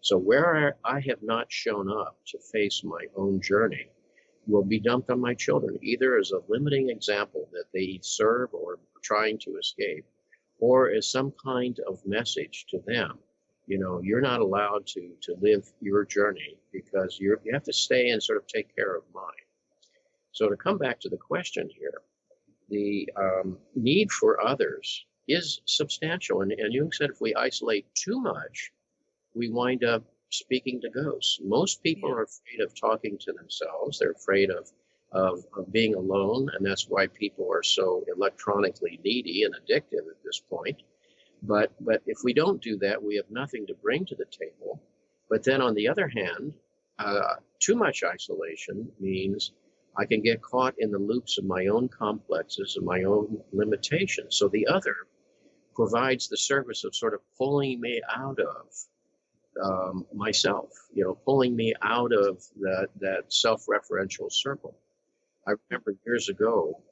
So where I have not shown up to face my own journey will be dumped on my children, either as a limiting example that they serve or trying to escape, or as some kind of message to them. You're not allowed to live your journey because you have to stay and sort of take care of mine. So to come back to the question here, the need for others is substantial. And Jung said if we isolate too much, we wind up speaking to ghosts. Most people are afraid of talking to themselves. They're afraid of being alone, and that's why people are so electronically needy and addictive at this point. But if we don't do that, we have nothing to bring to the table. But then on the other hand, too much isolation means I can get caught in the loops of my own complexes and my own limitations. So the other provides the service of sort of pulling me out of myself, pulling me out of that self-referential circle. I remember years ago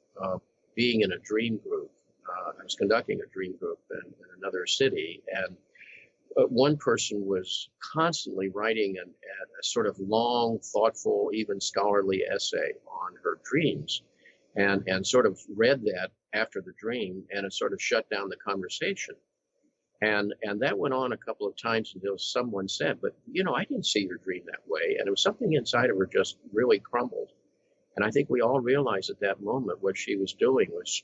being in a dream group. I was conducting a dream group in another city, and one person was constantly writing a sort of long, thoughtful, even scholarly essay on her dreams, and sort of read that after the dream, and it sort of shut down the conversation. And that went on a couple of times until someone said, but, I didn't see your dream that way. And it was something inside of her just really crumbled. And I think we all realized at that moment what she was doing was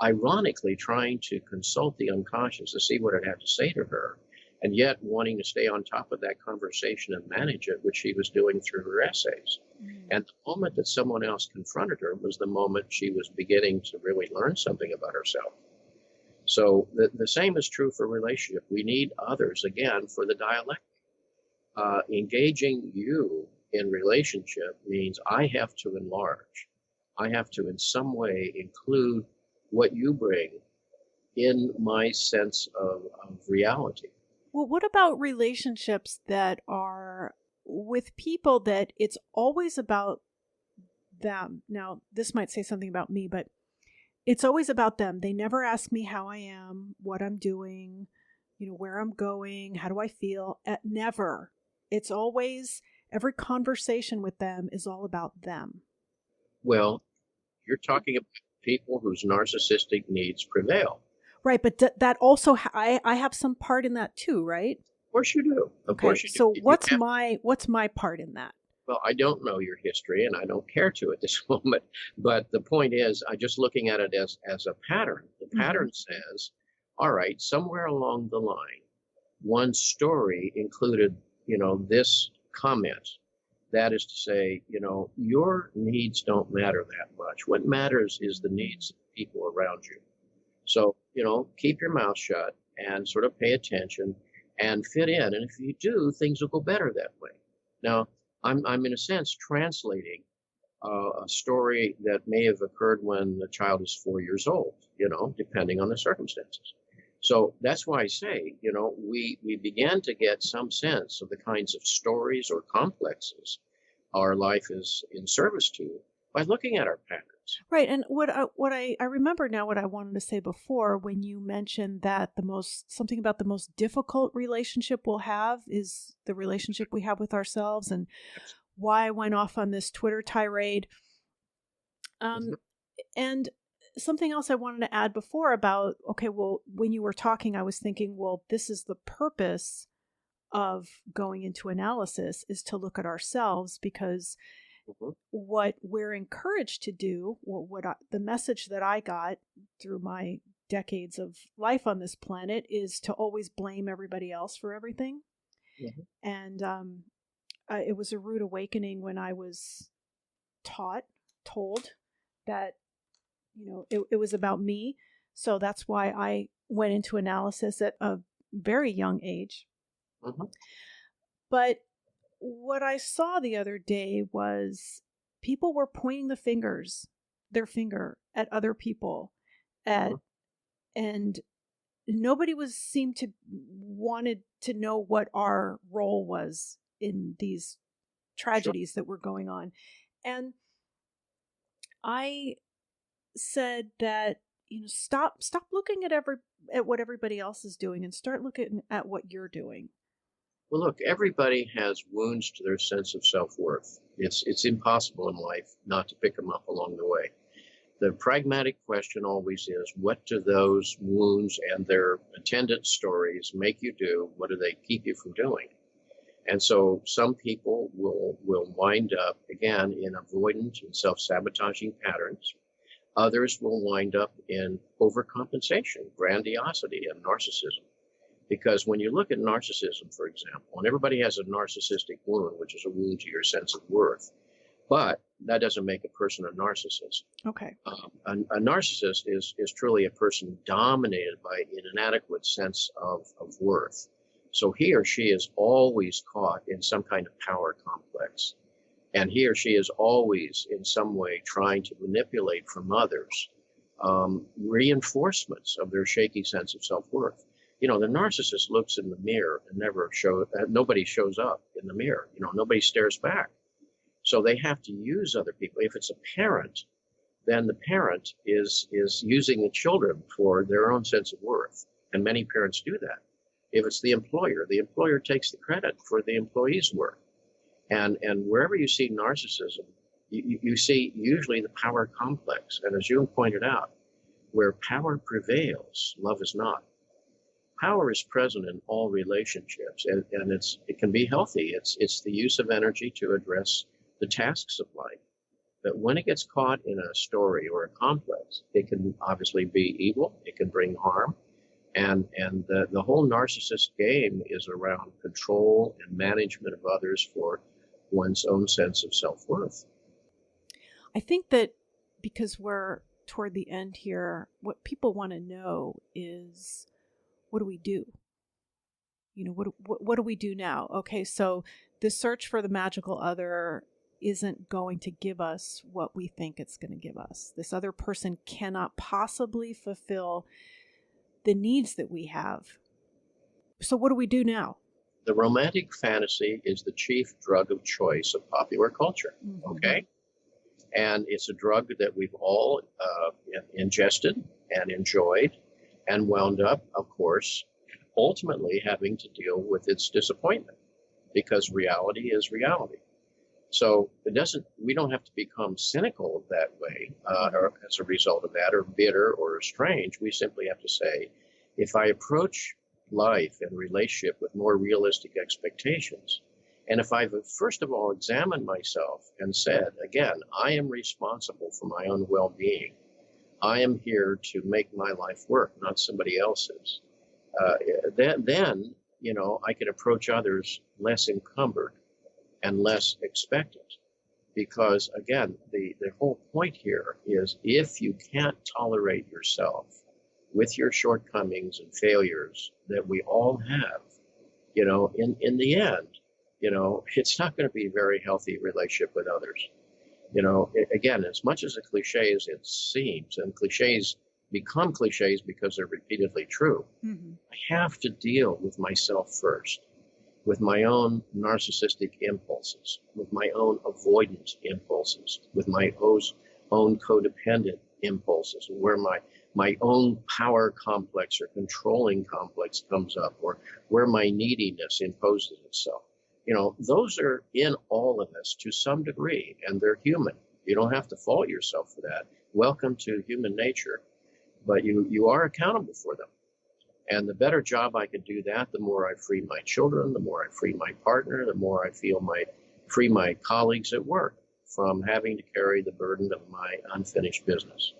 ironically trying to consult the unconscious to see what it had to say to her, and yet wanting to stay on top of that conversation and manage it, which she was doing through her essays. And the moment that someone else confronted her was the moment she was beginning to really learn something about herself. So the same is true for relationship. We need others, again, for the dialectic. Engaging you in relationship means I have to enlarge. I have to in some way include what you bring in my sense of reality. Well, what about relationships that are with people that it's always about them? Now, this might say something about me, but it's always about them. They never ask me how I am, what I'm doing, where I'm going, how do I feel? Never. It's always, every conversation with them is all about them. Well, you're talking about people whose narcissistic needs prevail. Right, but that also, I have some part in that too, right? course you do. Of Okay, course you do. so You what's have, my part in that? well, I don't know your history, and I don't care to at this moment. But the point is, I'm just looking at it as a pattern. The pattern says, all right, somewhere along the line, one story included, this comment. That is to say, your needs don't matter that much. What matters is the needs of the people around you. So, keep your mouth shut and sort of pay attention and fit in. And if you do, things will go better that way. Now, I'm in a sense translating a story that may have occurred when the child is 4 years old, depending on the circumstances. So that's why I say, we began to get some sense of the kinds of stories or complexes our life is in service to by looking at our patterns. Right. And what I remember now what I wanted to say before when you mentioned that something about the most difficult relationship we'll have is the relationship we have with ourselves, and why I went off on this Twitter tirade. And something else I wanted to add before about, okay, well, when you were talking, I was thinking, well, this is the purpose of going into analysis, is to look at ourselves, because what we're encouraged to do, the message that I got through my decades of life on this planet, is to always blame everybody else for everything. And it was a rude awakening when I was told that, it was about me. So that's why I went into analysis at a very young age. But what I saw the other day was people were pointing their finger at other people, and nobody seemed to wanted to know what our role was in these tragedies that were going on. And I said that, stop looking at what everybody else is doing and start looking at what you're doing. Well, look, everybody has wounds to their sense of self-worth. It's impossible in life not to pick them up along the way. The pragmatic question always is, what do those wounds and their attendant stories make you do? What do they keep you from doing? And so some people will wind up, again, in avoidant and self-sabotaging patterns. Others will wind up in overcompensation, grandiosity, and narcissism. Because when you look at narcissism, for example, and everybody has a narcissistic wound, which is a wound to your sense of worth, but that doesn't make a person a narcissist. Okay. A narcissist is truly a person dominated by an inadequate sense of worth. So he or she is always caught in some kind of power complex. And he or she is always in some way trying to manipulate from others reinforcements of their shaky sense of self-worth. The narcissist looks in the mirror and nobody shows up in the mirror. Nobody stares back. So they have to use other people. If it's a parent, then the parent is using the children for their own sense of worth. And many parents do that. If it's the employer takes the credit for the employee's work. And wherever you see narcissism, you see usually the power complex. And as Jung pointed out, where power prevails, love is not. Power is present in all relationships, and it can be healthy. It's the use of energy to address the tasks of life. But when it gets caught in a story or a complex, it can obviously be evil. It can bring harm. And the whole narcissist game is around control and management of others for one's own sense of self-worth. I think that because we're toward the end here, what people want to know is, what do we do? What do we do now? Okay, so the search for the magical other isn't going to give us what we think it's going to give us. This other person cannot possibly fulfill the needs that we have. So what do we do now? The romantic fantasy is the chief drug of choice of popular culture, okay? And it's a drug that we've all ingested and enjoyed and wound up, of course, ultimately having to deal with its disappointment, because reality is reality. So we don't have to become cynical that way or as a result of that, or bitter or estranged. We simply have to say, if I approach life and relationship with more realistic expectations. And if I've first of all examined myself and said, again, I am responsible for my own well-being. I am here to make my life work, not somebody else's. Then, I can approach others less encumbered and less expectant. Because again, the whole point here is if you can't tolerate yourself with your shortcomings and failures that we all have, in the end, it's not going to be a very healthy relationship with others. Again, as much as a cliche as it seems, and cliches become cliches because they're repeatedly true, I have to deal with myself first, with my own narcissistic impulses, with my own avoidant impulses, with my own codependent impulses, where my own power complex or controlling complex comes up, or where my neediness imposes itself. Those are in all of us to some degree, and they're human. You don't have to fault yourself for that. Welcome to human nature, but you are accountable for them. And the better job I can do that, the more I free my children, the more I free my partner, the more I free my colleagues at work from having to carry the burden of my unfinished business.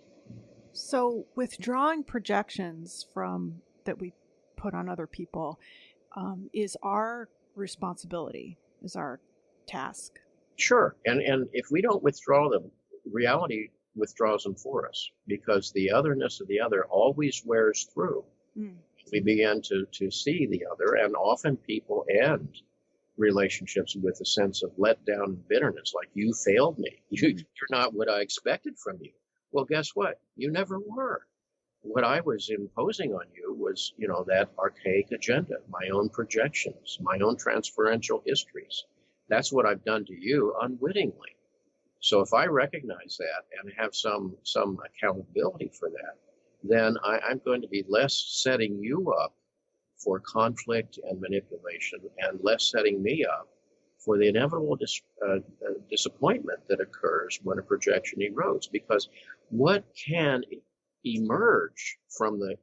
So withdrawing projections that we put on other people is our responsibility, is our task. Sure. And if we don't withdraw them, reality withdraws them for us, because the otherness of the other always wears through. We begin to see the other, and often people end relationships with a sense of letdown and bitterness, like, you failed me. You're not what I expected from you. Well, guess what? You never were. What I was imposing on you was, that archaic agenda, my own projections, my own transferential histories. That's what I've done to you unwittingly. So if I recognize that and have some accountability for that, then I'm going to be less setting you up for conflict and manipulation, and less setting me up for the inevitable disappointment that occurs when a projection erodes. Because what can emerge from the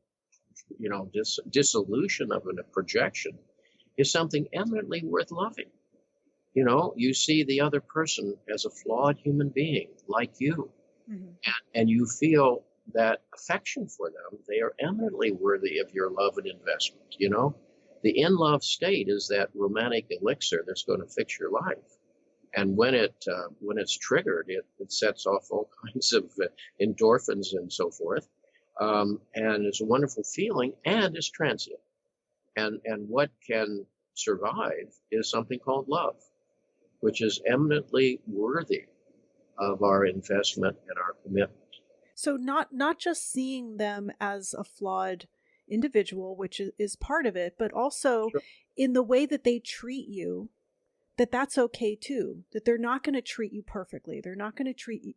dissolution of a projection is something eminently worth loving. You see the other person as a flawed human being like you, and you feel that affection for them. They are eminently worthy of your love and investment. The in-love state is that romantic elixir that's going to fix your life. And when it's triggered, it sets off all kinds of endorphins and so forth. And it's a wonderful feeling, and it's transient. And what can survive is something called love, which is eminently worthy of our investment and our commitment. So not just seeing them as a flawed individual, which is part of it, but also in the way that they treat you, that's okay too, that they're not going to treat you perfectly. They're not going to treat you,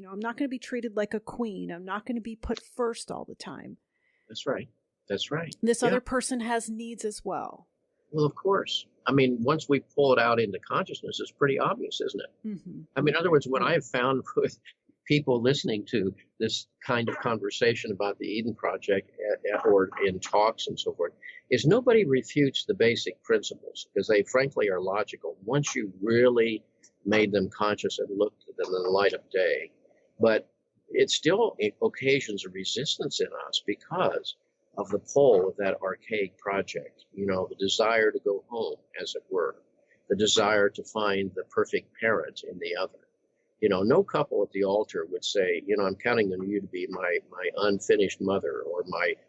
I'm not going to be treated like a queen. I'm not going to be put first all the time. That's right. This other person has needs as well. Well, of course. I mean, once we pull it out into consciousness, it's pretty obvious, isn't it? I mean, in other words, what I've found with people listening to this kind of conversation about the Eden Project or in talks and so forth is nobody refutes the basic principles, because they frankly are logical once you really made them conscious and looked at them in the light of day. But it still occasions a resistance in us because of the pull of that archaic project, the desire to go home, as it were, the desire to find the perfect parent in the other. No couple at the altar would say, I'm counting on you to be my unfinished mother or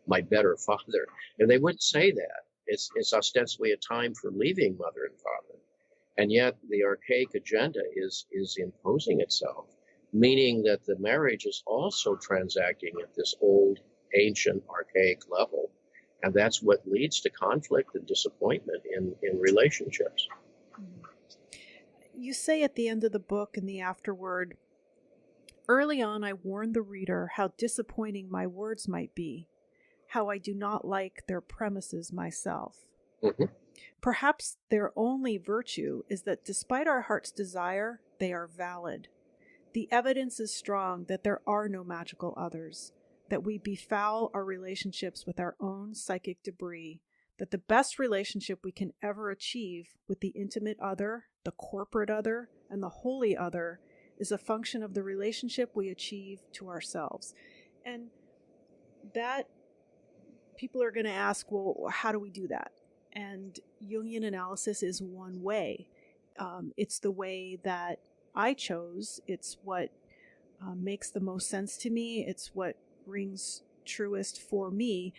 my better father. And they wouldn't say that. It's ostensibly a time for leaving mother and father. And yet the archaic agenda is imposing itself, meaning that the marriage is also transacting at this old, ancient, archaic level. And that's what leads to conflict and disappointment in relationships. You say at the end of the book in the afterword, early on I warned the reader how disappointing my words might be, how I do not like their premises myself. Perhaps their only virtue is that despite our heart's desire, they are valid. The evidence is strong that there are no magical others, that we befoul our relationships with our own psychic debris, that the best relationship we can ever achieve with the intimate other, the corporate other, and the holy other is a function of the relationship we achieve to ourselves. And that people are going to ask, well, how do we do that? And Jungian analysis is one way. It's the way that I chose. It's what makes the most sense to me. It's what rings truest for me.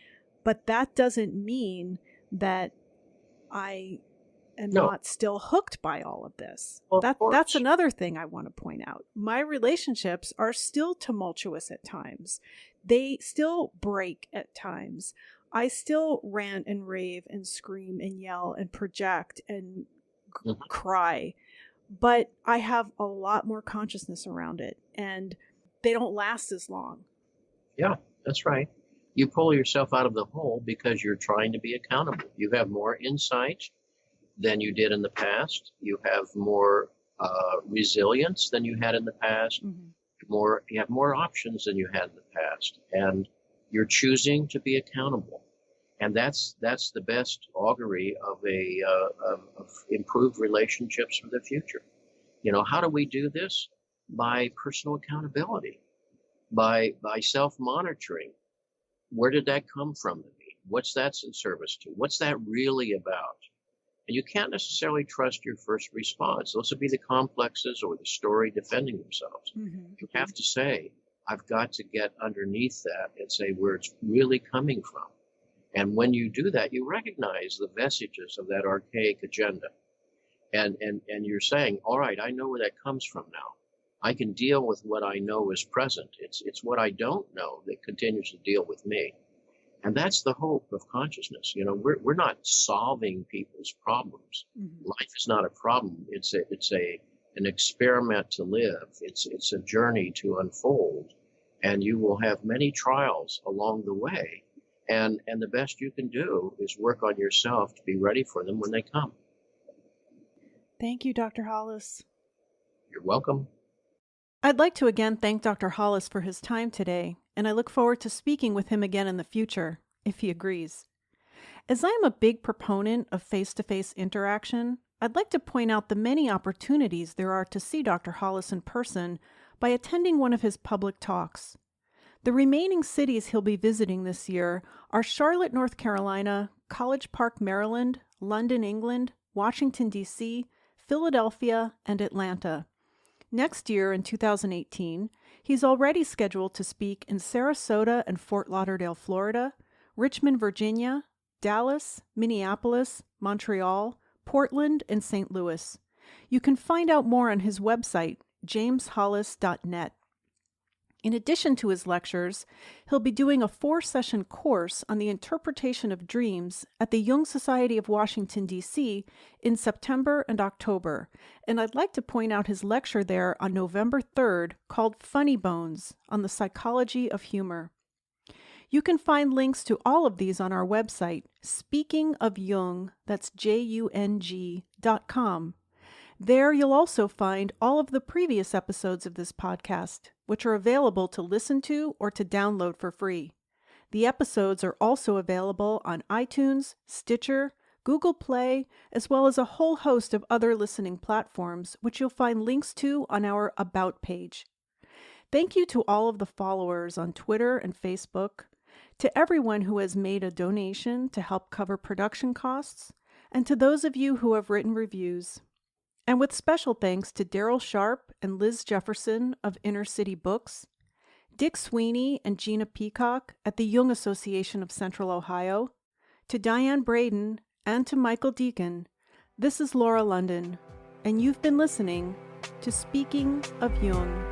But that doesn't mean that I am not still hooked by all of this. Well, that's another thing I want to point out. My relationships are still tumultuous at times. They still break at times. I still rant and rave and scream and yell and project and cry. But I have a lot more consciousness around it, and they don't last as long. Yeah, that's right. You pull yourself out of the hole because you're trying to be accountable. You have more insight than you did in the past. You have more resilience than you had in the past. You have more options than you had in the past, and you're choosing to be accountable. And that's the best augury of of improved relationships for the future. How do we do this? By personal accountability, by self-monitoring. Where did that come from to me? What's that in service to? What's that really about? And you can't necessarily trust your first response. Those would be the complexes or the story defending themselves. You have to say, I've got to get underneath that and say where it's really coming from. And when you do that, you recognize the vestiges of that archaic agenda. And you're saying, all right, I know where that comes from now. I can deal with what I know is present. It's what I don't know that continues to deal with me. And that's the hope of consciousness. We're not solving people's problems. Life is not a problem. It's an experiment to live. It's a journey to unfold. And you will have many trials along the way. And the best you can do is work on yourself to be ready for them when they come. Thank you, Dr. Hollis. You're welcome. I'd like to again thank Dr. Hollis for his time today, and I look forward to speaking with him again in the future, if he agrees. As I am a big proponent of face-to-face interaction, I'd like to point out the many opportunities there are to see Dr. Hollis in person by attending one of his public talks. The remaining cities he'll be visiting this year are Charlotte, North Carolina, College Park, Maryland, London, England, Washington, D.C., Philadelphia, and Atlanta. Next year, in 2018, he's already scheduled to speak in Sarasota and Fort Lauderdale, Florida, Richmond, Virginia, Dallas, Minneapolis, Montreal, Portland, and St. Louis. You can find out more on his website, jameshollis.net. In addition to his lectures, he'll be doing a 4-session course on the interpretation of dreams at the Jung Society of Washington, D.C. in September and October, and I'd like to point out his lecture there on November 3rd called Funny Bones on the Psychology of Humor. You can find links to all of these on our website, speakingofjung, that's JUNG.com. There you'll also find all of the previous episodes of this podcast, which are available to listen to or to download for free. The episodes are also available on iTunes, Stitcher, Google Play, as well as a whole host of other listening platforms, which you'll find links to on our About page. Thank you to all of the followers on Twitter and Facebook, to everyone who has made a donation to help cover production costs, and to those of you who have written reviews. And with special thanks to Daryl Sharp and Liz Jefferson of Inner City Books, Dick Sweeney and Gina Peacock at the Jung Association of Central Ohio, to Diane Braden, and to Michael Deacon, this is Laura London, and you've been listening to Speaking of Jung.